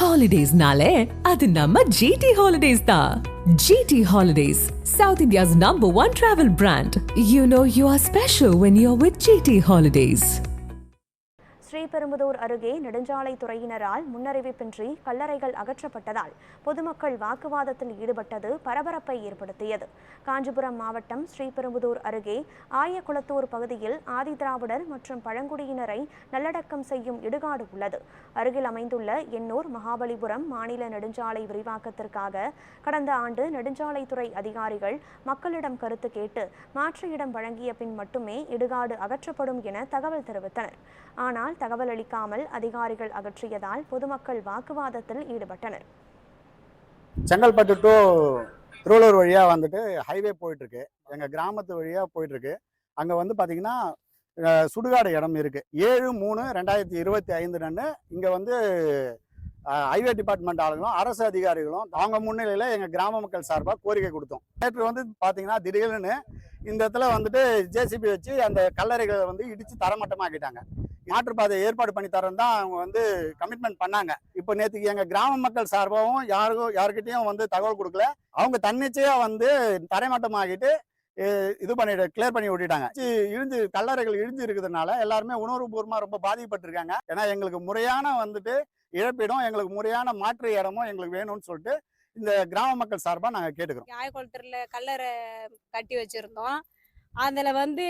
Holidays nale, adu namma GT Holidays da. GT Holidays, South India's #1 travel brand. You know you are special when you're with GT Holidays. Sriperumbudur அருகே நெடுஞ்சாலைத்துறையினரால் முன்னறிவிப்பின்றி கல்லறைகள் அகற்றப்பட்டதால் பொதுமக்கள் வாக்குவாதத்தில் ஈடுபட்டது பரபரப்பை ஏற்படுத்தியது. காஞ்சிபுரம் மாவட்டம் ஸ்ரீபெரும்புதூர் அருகே ஆயக்குளத்தூர் பகுதியில் ஆதிதிராவிடர் மற்றும் பழங்குடியினரை நல்லடக்கம் செய்யும் இடுகாடு உள்ளது. அருகில் அமைந்துள்ள எண்ணூர் மகாபலிபுரம் மாநில நெடுஞ்சாலை விரிவாக்கத்திற்காக கடந்த ஆண்டு நெடுஞ்சாலைத்துறை அதிகாரிகள் மக்களிடம் கருத்து கேட்டு மாற்று இடம் வழங்கிய பின் மட்டுமே இடுகாடு அகற்றப்படும் என தகவல் தெரிவித்தனர். ஆனால் தகவல் அளிக்காமல் அதிகாரிகள் அகற்றியதால் பொதுமக்கள் வாக்குவாதத்தில் ஈடுபட்டனர். செங்கல்பட்டு டு திருவள்ளூர் வழியா வந்துட்டு ஹைவே போயிட்டு இருக்கு. எங்க கிராமத்து வழியா போயிட்டு இருக்கு. அங்க வந்து பாத்தீங்கன்னா சுடுகாடு இடம் இருக்கு. 7/3/2025 இங்க வந்து ஹைவே டிபார்ட்மெண்ட் ஆளுங்களும் அரசு அதிகாரிகளும் அவங்க முன்னிலையில எங்க கிராம மக்கள் சார்பா கோரிக்கை கொடுத்தோம். நேற்று வந்து பாத்தீங்கன்னா திடீர்னு இந்த இடத்துல வந்துட்டு ஜேசிபி வச்சு அந்த கல்லறைகளை வந்து இடிச்சு தரமட்டமாக்கிட்டாங்க. மாற்றுப்பாதை ஏற்பாடு பண்ணி தரேன் தான் அவங்க வந்து கமிட்மெண்ட் பண்ணாங்க. இப்போ நேற்றுக்கு எங்க கிராம மக்கள் சார்பாகவும் யாருக்கிட்டையும் வந்து தகவல் கொடுக்கல. அவங்க தன்னிச்சையா வந்து தரைமட்டமாகிட்டு இது பண்ணிட்டு கிளியர் பண்ணி விட்டுட்டாங்க. கல்லறைகள் இழிஞ்சு இருக்கிறதுனால எல்லாருமே உணர்வுபூர்வமா ரொம்ப பாதிக்கப்பட்டிருக்காங்க. ஏன்னா எங்களுக்கு முறையான வந்துட்டு இழப்பீடும் எங்களுக்கு முறையான மாற்று இடமும் எங்களுக்கு வேணும்னு சொல்லிட்டு இந்த கிராம மக்கள் சார்பா நாங்க கேட்டுக்கிறோம். ஆயக்குளத்துல கல்லறை கட்டி வச்சிருந்தோம். அதுல வந்து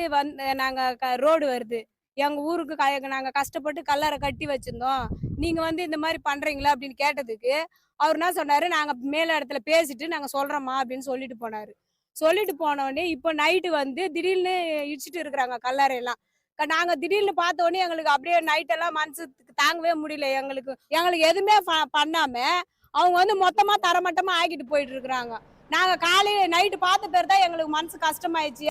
நாங்க ரோடு வருது எங்க ஊருக்கு நாங்க கஷ்டப்பட்டு கல்லறை கட்டி வச்சிருந்தோம். நீங்க வந்து இந்த மாதிரி பண்றீங்களா அப்படின்னு கேட்டதுக்கு அவர் என்ன சொன்னாரு, நாங்க மேல இடத்துல பேசிட்டு நாங்க சொல்றோமா அப்படின்னு சொல்லிட்டு போனாரு. சொல்லிட்டு போனோடனே இப்போ நைட்டு வந்து திடீர்னு இடிச்சிட்டு இருக்கிறாங்க கல்லறை எல்லாம். நாங்க திடீர்னு பார்த்த உடனே எங்களுக்கு அப்படியே நைட்டெல்லாம் மனசுக்கு தாங்கவே முடியல. எங்களுக்கு எதுவுமே பண்ணாம அவங்க வந்து மொத்தமா தரமட்டமா ஆக்கிட்டு போயிட்டு இருக்கிறாங்க. நாங்க காலையில நைட்டு பார்த்த பேர் தான் எங்களுக்கு மனசு கஷ்டமாயிடுச்சு.